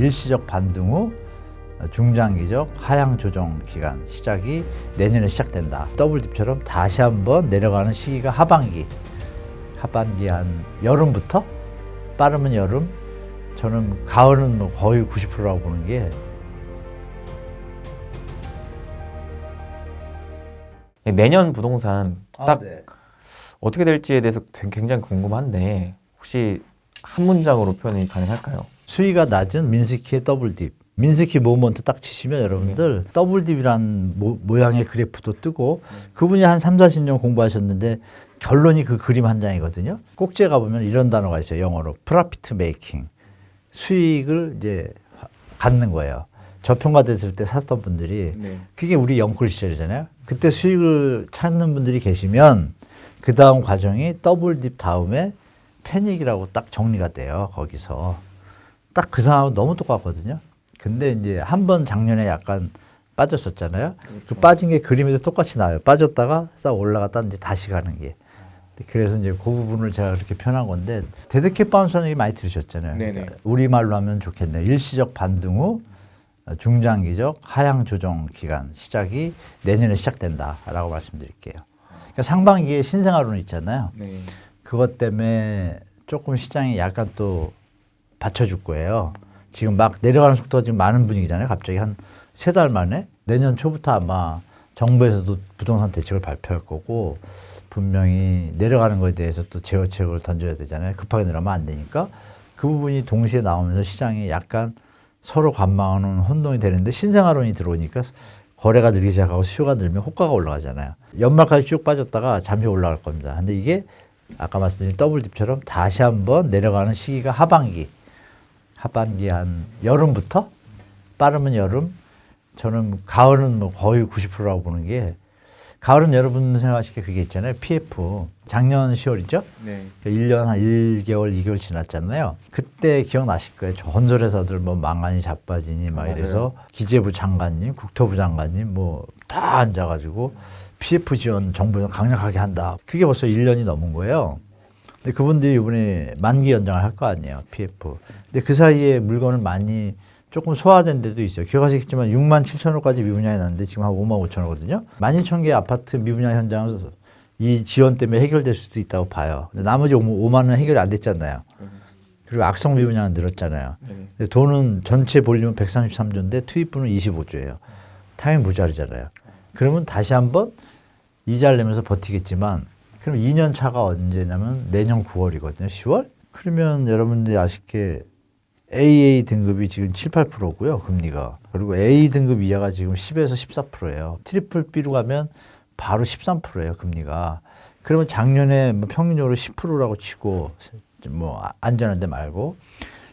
일시적 반등 후 중장기적 하향 조정 기간 시작이 내년에 시작된다. 더블딥처럼 다시 한번 내려가는 시기가 하반기 한 여름부터, 빠르면 여름, 저는 가을은 뭐 거의 90%라고 보는 게. 내년 부동산 딱 네. 어떻게 될지에 대해서 굉장히 궁금한데 혹시 한 문장으로 표현이 가능할까요? 수위가 낮은 민스키의 더블딥. 민스키 모먼트 딱 치시면 여러분들 더블딥이란 모양의 그래프도 뜨고, 그분이 한 3, 40년 공부하셨는데 결론이 그 그림 한 장이거든요. 꼭지에 가보면 이런 단어가 있어요. 영어로 프로피트 메이킹. 수익을 이제 갖는 거예요. 저평가됐을 때 샀던 분들이, 그게 우리 영끌 시절이잖아요. 그때 수익을 찾는 분들이 계시면 그 다음 과정이 더블딥 다음에 패닉이라고 딱 정리가 돼요. 거기서 딱 그 상황하고 너무 똑같거든요. 근데 이제 한 번 작년에 약간 빠졌었잖아요. 그렇죠. 그 빠진 게 그림에도 똑같이 나와요. 빠졌다가 싹 올라갔다 이제 다시 가는 게. 그래서 이제 그 부분을 제가 그렇게 표현한 건데, 데드캣 바운스라는 얘기 많이 들으셨잖아요. 그러니까 우리말로 하면 좋겠네요. 일시적 반등 후 중장기적 하향 조정 기간 시작이 내년에 시작된다라고 말씀드릴게요. 그러니까 상반기에 신생아론 있잖아요. 그것 때문에 조금 시장이 약간 또 받쳐줄 거예요. 지금 막 내려가는 속도가 지금 많은 분위기잖아요. 갑자기 한 3달 만에 내년 초부터 아마 정부에서도 부동산 대책을 발표할 거고, 분명히 내려가는 거에 대해서 또 제어책을 던져야 되잖아요. 급하게 내려가면 안 되니까. 그 부분이 동시에 나오면서 시장이 약간 서로 관망하는 혼동이 되는데, 신생아론이 들어오니까 거래가 늘기 시작하고 수요가 늘면 호가가 올라가잖아요. 연말까지 쭉 빠졌다가 잠시 올라갈 겁니다. 근데 이게 아까 말씀드린 더블딥처럼 다시 한번 내려가는 시기가 하반기 한 여름부터, 빠르면 여름, 저는 가을은 뭐 거의 90%라고 보는 게, 가을은 여러분 생각하실 게 그게 있잖아요. PF. 작년 10월이죠? 네. 1년 한 1개월, 2개월 지났잖아요. 그때 기억나실 거예요. 건설회사들 뭐 망하니 자빠지니 막 이래서 기재부 장관님, 국토부 장관님 뭐 다 앉아가지고 PF 지원 정부에서 강력하게 한다. 그게 벌써 1년이 넘은 거예요. 근데 그분들이 이번에 만기 연장을 할 거 아니에요. PF. 근데 그 사이에 물건을 많이 조금 소화된 데도 있어요. 기억하시겠지만 6만 7천 호까지 미분양이 났는데 지금 한 5만 5천 호거든요. 12,000개 아파트 미분양 현장은 이 지원 때문에 해결될 수도 있다고 봐요. 근데 나머지 5만 원 해결이 안 됐잖아요. 그리고 악성 미분양은 늘었잖아요. 근데 돈은 전체 볼륨은 133조인데 투입분은 25조예요. 당연히 모자르잖아요. 그러면 다시 한번 이자를 내면서 버티겠지만, 그럼 2년 차가 언제냐면 내년 9월이거든요. 10월? 그러면 여러분들이 아쉽게 AA 등급이 지금 7, 8%고요. 금리가. 그리고 A 등급 이하가 지금 10에서 14%예요. 트리플 B로 가면 바로 13%예요. 금리가. 그러면 작년에 뭐 평균적으로 10%라고 치고, 뭐 안전한 데 말고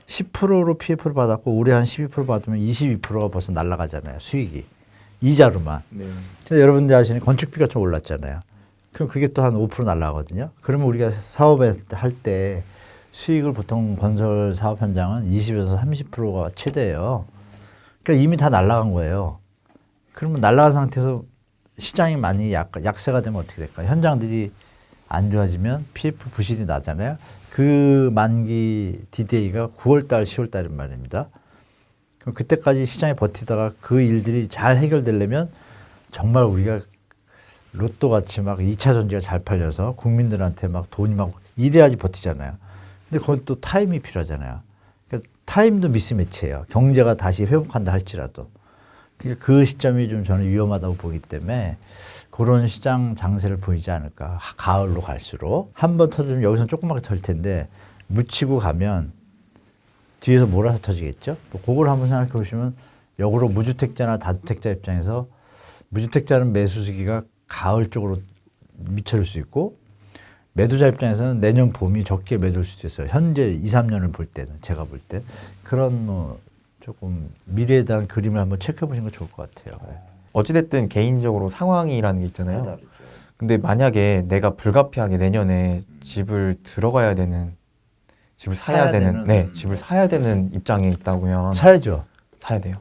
10%로 PF를 받았고 올해 한 12% 받으면 22%가 벌써 날아가잖아요. 수익이. 이자로만. 근데 여러분들 아시는 건축비가 좀 올랐잖아요. 그럼 그게 또 한 5% 날아가거든요. 그러면 우리가 사업할 때 수익을 보통 건설 사업 현장은 20에서 30%가 최대예요. 그러니까 이미 다 날아간 거예요. 그러면 날아간 상태에서 시장이 많이 약세가 되면 어떻게 될까요? 현장들이 안 좋아지면 PF 부실이 나잖아요. 그 만기 DDA가 9월달, 10월달인 말입니다. 그럼 그때까지 시장에 버티다가 그 일들이 잘 해결되려면 정말 우리가 로또 같이 막 2차 전지가 잘 팔려서 국민들한테 막 돈이 막 이래야지 버티잖아요. 근데 그건 또 타임이 필요하잖아요. 그러니까 타임도 미스매치예요. 경제가 다시 회복한다 할지라도. 그러니까 그 시점이 좀 저는 위험하다고 보기 때문에 그런 시장 장세를 보이지 않을까. 가을로 갈수록. 한 번 터지면 여기서는 조그맣게 털 텐데 묻히고 가면 뒤에서 몰아서 터지겠죠. 또 그걸 한번 생각해 보시면 역으로 무주택자나 다주택자 입장에서 무주택자는 매수 시기가 가을 쪽으로 미쳐질 수 있고 매도자 입장에서는 내년 봄이 적게 매도할 수도 있어요. 현재 2, 3년을 볼 때는, 제가 볼 때. 그런 뭐 조금 미래에 대한 그림을 한번 체크해 보시는 거 좋을 것 같아요. 어찌됐든 개인적으로 상황이라는 게 있잖아요. 근데 만약에 내가 불가피하게 내년에 집을 들어가야 되는, 집을 사야 되는, 집을 사야 되는 입장에 있다고요. 사야죠. 사야 돼요.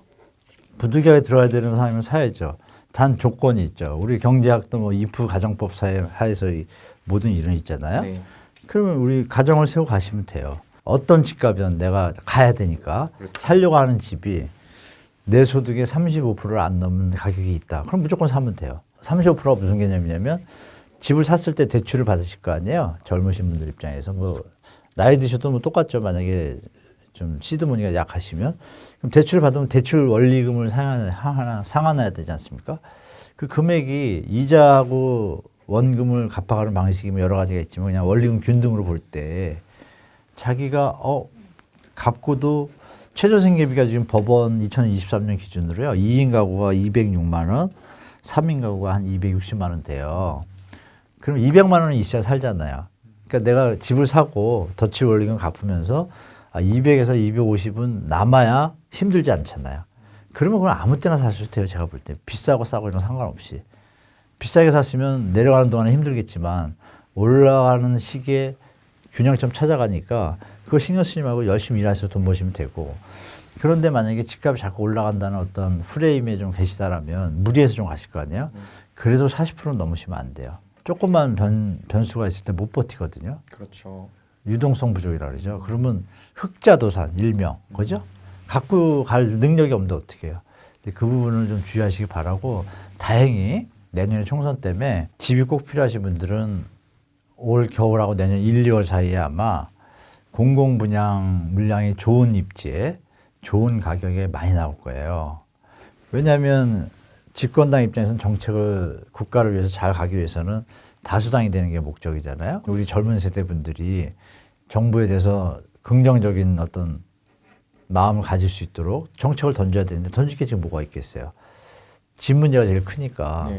부득이하게 들어야 되는 상황이면 사야죠. 단 조건이 있죠. 우리 경제학도 뭐 이프 가정법 하에서 모든 이론이 있잖아요. 그러면 우리 가정을 세우고 가시면 돼요. 어떤 집값이든 내가 가야 되니까 살려고 하는 집이 내 소득의 35%를 안 넘는 가격이 있다. 그럼 무조건 사면 돼요. 35%가 무슨 개념이냐면 집을 샀을 때 대출을 받으실 거 아니에요. 젊으신 분들 입장에서 뭐 나이 드셔도 뭐 똑같죠. 만약에 좀 시드머니가 약하시면 그럼 대출을 받으면 대출 원리금을 상환해야 되지 않습니까? 그 금액이 이자하고 원금을 갚아가는 방식이 여러 가지가 있지만 그냥 원리금 균등으로 볼 때 자기가 갚고도 최저생계비가 지금 법원 2023년 기준으로요. 2인 가구가 206만 원, 3인 가구가 한 260만 원 돼요. 그럼 200만 원은 있어야 살잖아요. 그러니까 내가 집을 사고 덧칠 원리금 갚으면서 200에서 250은 남아야 힘들지 않잖아요. 그러면 그걸 아무 때나 살 수 있대요. 제가 볼 때. 비싸고 싸고 이런 상관없이. 비싸게 샀으면 내려가는 동안은 힘들겠지만 올라가는 시기에 균형점 찾아가니까 그거 신경 쓰지 말고 열심히 일하셔서 돈 버시면 되고 그런데 만약에 집값이 자꾸 올라간다는 어떤 프레임에 좀 계시다라면 무리해서 좀 가실 거 아니에요? 그래도 40%는 넘으시면 안 돼요. 조금만 변수가 있을 때 못 버티거든요. 그렇죠. 유동성 부족이라 그러죠. 그러면 흑자도산 일명 그죠? 갖고 갈 능력이 없는데 어떻게 해요? 그 부분을 좀 주의하시기 바라고 다행히 내년에 총선 때문에 집이 꼭 필요하신 분들은 올 겨울하고 내년 1, 2월 사이에 아마 공공분양 물량이 좋은 입지에 좋은 가격에 많이 나올 거예요. 왜냐하면 집권당 입장에서는 정책을 국가를 위해서 잘 가기 위해서는 다수당이 되는 게 목적이잖아요. 우리 젊은 세대 분들이 정부에 대해서 긍정적인 어떤 마음을 가질 수 있도록 정책을 던져야 되는데 던질 게 지금 뭐가 있겠어요. 집 문제가 제일 크니까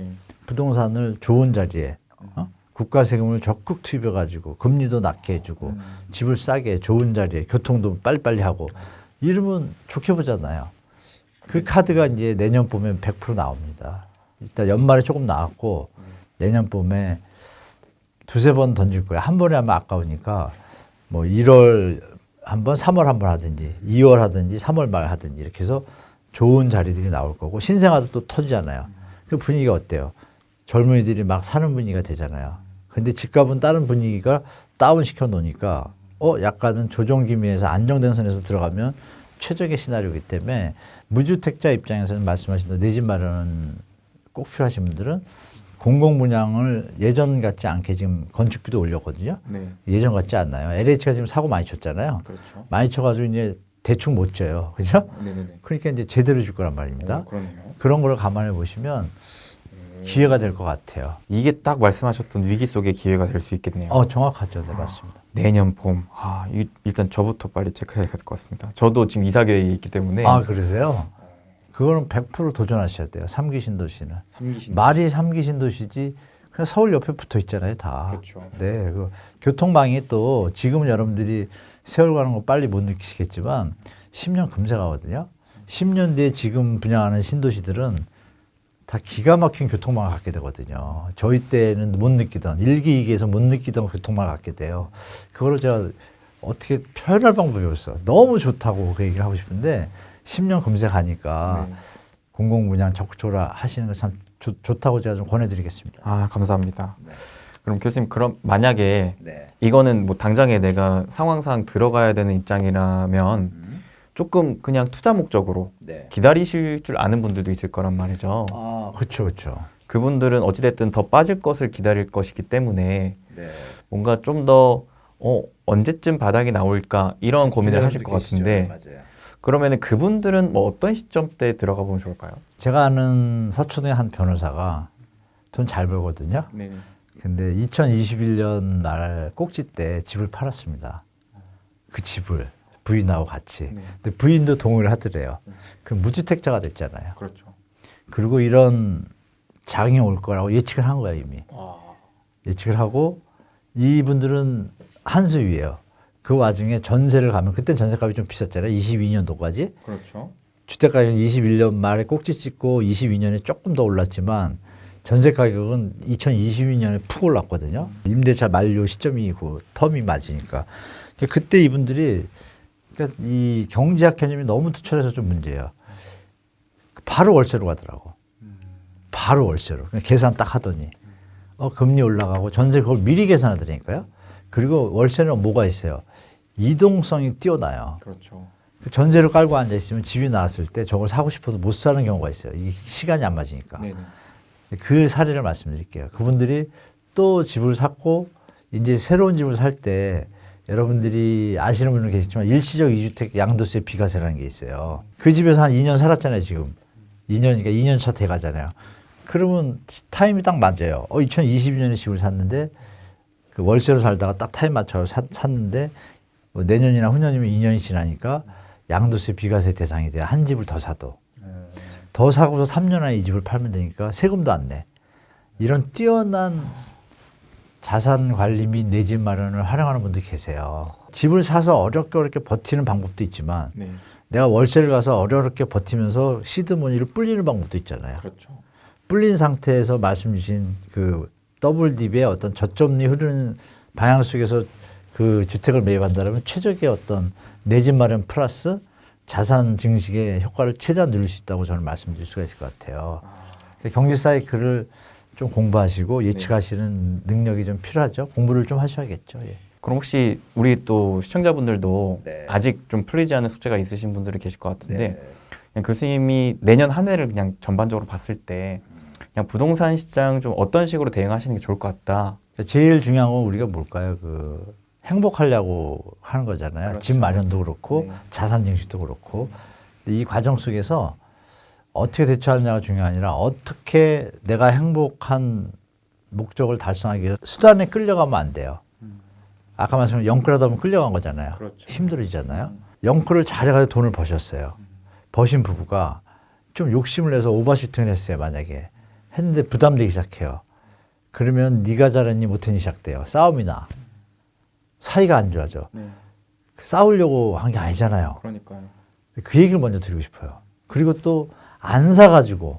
부동산을 좋은 자리에 국가 세금을 적극 투입해가지고 금리도 낮게 해주고 집을 싸게 좋은 자리에 교통도 빨리빨리 하고 이러면 좋게 보잖아요. 그 카드가 이제 내년 봄에 100% 나옵니다. 일단 연말에 조금 나왔고 내년 봄에 두세 번 던질 거예요. 한 번에 하면 아까우니까 뭐 1월 한 번, 3월 한 번 하든지 2월 하든지 3월 말 하든지 이렇게 해서 좋은 자리들이 나올 거고 신생아도 또 터지잖아요. 그 분위기가 어때요? 젊은이들이 막 사는 분위기가 되잖아요. 근데 집값은 다른 분위기가 다운시켜 놓으니까 약간은 조정기미에서 안정된 선에서 들어가면 최적의 시나리오이기 때문에 무주택자 입장에서는 말씀하신 대로 내 집 마련은 꼭 필요하신 분들은 공공분양을 예전 같지 않게 지금 건축비도 올렸거든요. 네. 예전 같지 않나요? LH가 지금 사고 많이 쳤잖아요. 그렇죠. 많이 쳐가지고 이제 대충 못 져요. 그죠? 네네네. 그러니까 이제 제대로 줄 거란 말입니다. 그러네요. 그런 걸 감안해 보시면 기회가 될 것 같아요. 이게 딱 말씀하셨던 위기 속의 기회가 될 수 있겠네요. 정확하죠. 네, 맞습니다. 내년 봄. 일단 저부터 빨리 체크해야 될 것 같습니다. 저도 지금 이사 계획이 있기 때문에. 그러세요? 그거는 100% 도전하셔야 돼요. 3기 신도시는. 말이 3기 신도시지 그냥 서울 옆에 붙어 있잖아요. 다. 그렇죠. 네, 그 교통망이 또 지금은 여러분들이 세월 가는 거 빨리 못 느끼시겠지만 10년 금세 가거든요. 10년 뒤에 지금 분양하는 신도시들은 다 기가 막힌 교통망을 갖게 되거든요. 저희 때는 못 느끼던 1기, 2기에서 못 느끼던 교통망을 갖게 돼요. 그거를 제가 어떻게 표현할 방법이 없어. 너무 좋다고 그 얘기를 하고 싶은데 10년 금세 가니까 공공분양 적극적으로 하시는 거 참 좋다고 제가 좀 권해드리겠습니다. 감사합니다. 네. 그럼 교수님, 그럼 만약에 이거는 뭐 당장에 내가 상황상 들어가야 되는 입장이라면 조금 그냥 투자 목적으로 기다리실 줄 아는 분들도 있을 거란 말이죠. 그렇죠, 그렇죠. 그분들은 어찌됐든 더 빠질 것을 기다릴 것이기 때문에 뭔가 좀 더 언제쯤 바닥이 나올까 이런 고민을 하실 것 같은데 맞아요. 그러면은 그분들은 뭐 어떤 시점대 들어가 보면 좋을까요? 제가 아는 서초동의 한 변호사가 돈 잘 벌거든요. 네. 근데 2021년 말 꼭지 때 집을 팔았습니다. 그 집을 부인하고 같이. 근데 부인도 동의를 하더래요. 그럼 무주택자가 됐잖아요. 그렇죠. 그리고 이런 장이 올 거라고 예측을 한 거야 이미. 예측을 하고 이분들은 한 수 위에요. 그 와중에 전세를 가면 그때 전세값이 좀 비쌌잖아요. 22년도까지. 그렇죠. 주택가격은 21년 말에 꼭지 찍고 22년에 조금 더 올랐지만 전세 가격은 2022년에 푹 올랐거든요. 임대차 만료 시점이고 텀이 맞으니까. 그때 이분들이 그러니까 이 경제학 개념이 너무 투철해서 좀 문제예요. 바로 월세로 가더라고. 바로 월세로. 그냥 계산 딱 하더니 금리 올라가고 전세 그걸 미리 계산하더라니까요. 그리고 월세는 뭐가 있어요? 이동성이 뛰어나요. 그렇죠. 전세를 깔고 앉아 있으면 집이 나왔을 때 저걸 사고 싶어도 못 사는 경우가 있어요. 이게 시간이 안 맞으니까. 네네. 그 사례를 말씀드릴게요. 그분들이 또 집을 샀고 이제 새로운 집을 살 때 여러분들이 아시는 분은 계시지만 일시적 2주택 양도세 비과세라는 게 있어요. 그 집에서 한 2년 살았잖아요, 지금. 2년이니까 2년 차 돼 가잖아요. 그러면 타임이 딱 맞아요. 2022년에 집을 샀는데 그 월세로 살다가 딱 타임 맞춰서 샀는데 뭐 내년이나 후년이면 2년이 지나니까 양도세 비과세 대상이 돼요. 한 집을 더 사도. 더 사고서 3년 안에 이 집을 팔면 되니까 세금도 안 내. 이런 뛰어난 자산 관리 및 내 집 마련을 활용하는 분들이 계세요. 집을 사서 어렵게 버티는 방법도 있지만 네. 내가 월세를 가서 어렵게 버티면서 시드머니를 불리는 방법도 있잖아요. 그렇죠. 불린 상태에서 말씀 주신 그 더블딥의 어떤 저점리 흐르는 방향 속에서 그 주택을 매입한다면 최적의 어떤 내 집 마련 플러스 자산 증식의 효과를 최대한 누릴 수 있다고 저는 말씀드릴 수가 있을 것 같아요. 경제 사이클을 좀 공부하시고 예측하시는 능력이 좀 필요하죠. 공부를 좀 하셔야겠죠. 예. 그럼 혹시 우리 또 시청자분들도 네. 아직 좀 풀리지 않은 숙제가 있으신 분들이 계실 것 같은데 네. 그냥 교수님이 내년 한 해를 그냥 전반적으로 봤을 때 그냥 부동산 시장 좀 어떤 식으로 대응하시는 게 좋을 것 같다. 제일 중요한 건 우리가 뭘까요? 그 행복하려고 하는 거잖아요. 그렇죠. 집 마련도 그렇고 네. 자산 증식도 그렇고 근데 이 과정 속에서 어떻게 대처하느냐가 중요한 게 아니라 어떻게 내가 행복한 목적을 달성하기 위해서 수단에 끌려가면 안 돼요. 아까 말씀드린 영끌하다 보면 끌려간 거잖아요. 그렇죠. 힘들어지잖아요. 영끌을 잘해가지고 돈을 버셨어요. 버신 부부가 좀 욕심을 내서 오버슈팅을 했어요. 만약에 했는데 부담되기 시작해요. 그러면 네가 잘했니 못했니 시작돼요. 싸움이 나. 사이가 안 좋아져. 네. 싸우려고 한 게 아니잖아요. 그러니까요. 그 얘기를 먼저 드리고 싶어요. 그리고 또 안 사가지고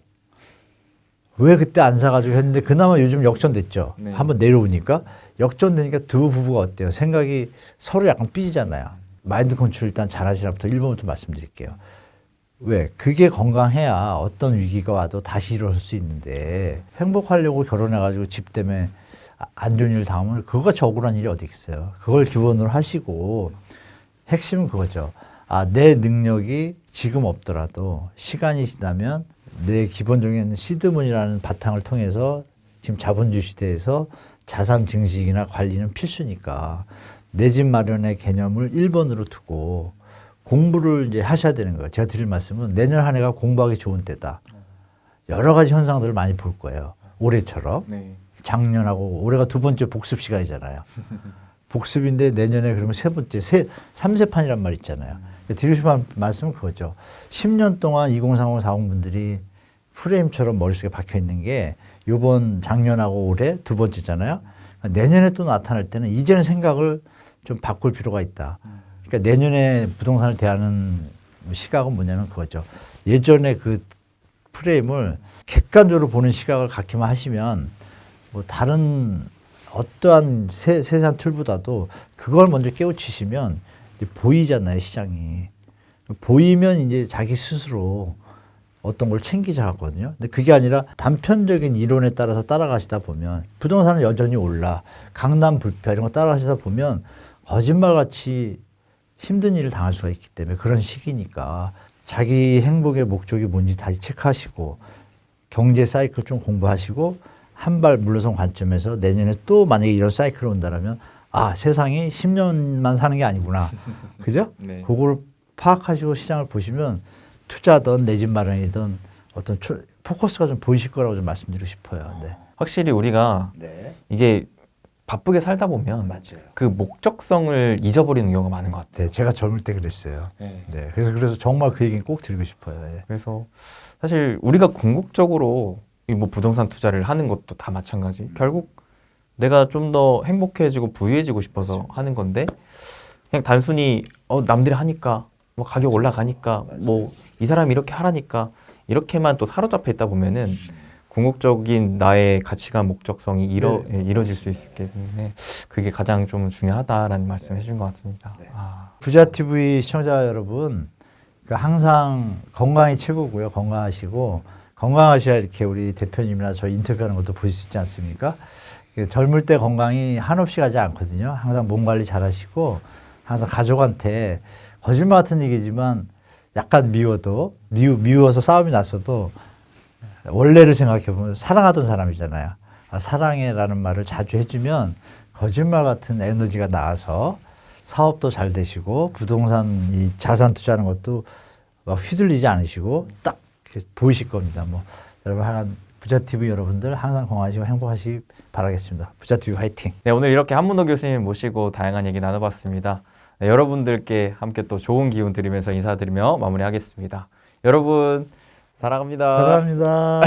왜 그때 안 사가지고 했는데 그나마 요즘 역전됐죠. 네. 한번 내려오니까 역전되니까 두 부부가 어때요? 생각이 서로 약간 삐지잖아요. 마인드 컨트롤 일단 잘하시라부터 1번부터 말씀드릴게요. 왜? 그게 건강해야 어떤 위기가 와도 다시 일어설 수 있는데 행복하려고 결혼해가지고 집 때문에 안 좋은 일 당하면 그거같이 억울한 일이 어디 있어요. 그걸 기본으로 하시고 핵심은 그거죠. 아, 내 능력이 지금 없더라도 시간이 지나면 내 기본적인 시드문이라는 바탕을 통해서 지금 자본주의 시대에서 자산 증식이나 관리는 필수니까 내 집 마련의 개념을 1번으로 두고 공부를 이제 하셔야 되는 거예요. 제가 드릴 말씀은 내년 한 해가 공부하기 좋은 때다. 여러 가지 현상들을 많이 볼 거예요. 올해처럼. 네. 작년하고 올해가 두 번째 복습 시간이잖아요. 복습인데 내년에 그러면 세 번째, 3세판이란 말 있잖아요. 드리고 싶은 말씀은 그거죠. 10년 동안 2030, 40분들이 프레임처럼 머릿속에 박혀 있는 게 요번 작년하고 올해 두 번째잖아요. 내년에 또 나타날 때는 이제는 생각을 좀 바꿀 필요가 있다. 그러니까 내년에 부동산을 대하는 시각은 뭐냐면 그거죠. 예전에 그 프레임을 객관적으로 보는 시각을 갖기만 하시면 뭐 다른 어떠한 세상 툴보다도 그걸 먼저 깨우치시면 이제 보이잖아요, 시장이. 보이면 이제 자기 스스로 어떤 걸 챙기자 하거든요. 근데 그게 아니라 단편적인 이론에 따라서 따라가시다 보면 부동산은 여전히 올라, 강남 불패 이런 거 따라가시다 보면 거짓말같이 힘든 일을 당할 수가 있기 때문에 그런 시기니까 자기 행복의 목적이 뭔지 다시 체크하시고 경제 사이클 좀 공부하시고 한 발 물러선 관점에서 내년에 또 만약에 이런 사이클이 온다면 아, 세상이 10년만 사는 게 아니구나. 그죠? 네. 그걸 파악하시고 시장을 보시면 투자든 내 집 마련이든 어떤 포커스가 좀 보이실 거라고 좀 말씀드리고 싶어요. 네. 확실히 우리가 네. 이게 바쁘게 살다 보면 맞아요. 그 목적성을 잊어버리는 경우가 많은 것 같아요. 네, 제가 젊을 때 그랬어요. 네. 네, 그래서 정말 그 얘기는 꼭 드리고 싶어요. 예. 그래서 사실 우리가 궁극적으로 이 뭐 부동산 투자를 하는 것도 다 마찬가지. 결국 내가 좀 더 행복해지고 부유해지고 싶어서 하는 건데 그냥 단순히 남들이 하니까 뭐 가격 올라가니까 뭐 이 사람이 이렇게 하라니까 이렇게만 또 사로잡혀 있다 보면은 궁극적인 나의 가치관 목적성이 이뤄질 수 있기 때문에 그게 가장 좀 중요하다라는 말씀 해주신 것 같습니다. 네. 아, 부자TV 시청자 여러분, 항상 건강이 최고고요. 건강하시고 건강하셔야 이렇게 우리 대표님이나 저 인터뷰하는 것도 보실 수 있지 않습니까? 젊을 때 건강이 한없이 가지 않거든요. 항상 몸 관리 잘 하시고 항상 가족한테 거짓말 같은 얘기지만 약간 미워서 싸움이 났어도 원래를 생각해보면 사랑하던 사람이잖아요. 사랑해라는 말을 자주 해주면 거짓말 같은 에너지가 나와서 사업도 잘 되시고 부동산 이 자산 투자하는 것도 막 휘둘리지 않으시고 딱 이렇게 보이실 겁니다. 뭐 여러분 하여간 부자TV 여러분들 항상 건강하시고 행복하시기 바라겠습니다. 부자TV 화이팅! 네, 오늘 이렇게 한문호 교수님 모시고 다양한 얘기 나눠봤습니다. 네, 여러분들께 함께 또 좋은 기운 드리면서 인사드리며 마무리하겠습니다. 여러분 사랑합니다. 사랑합니다.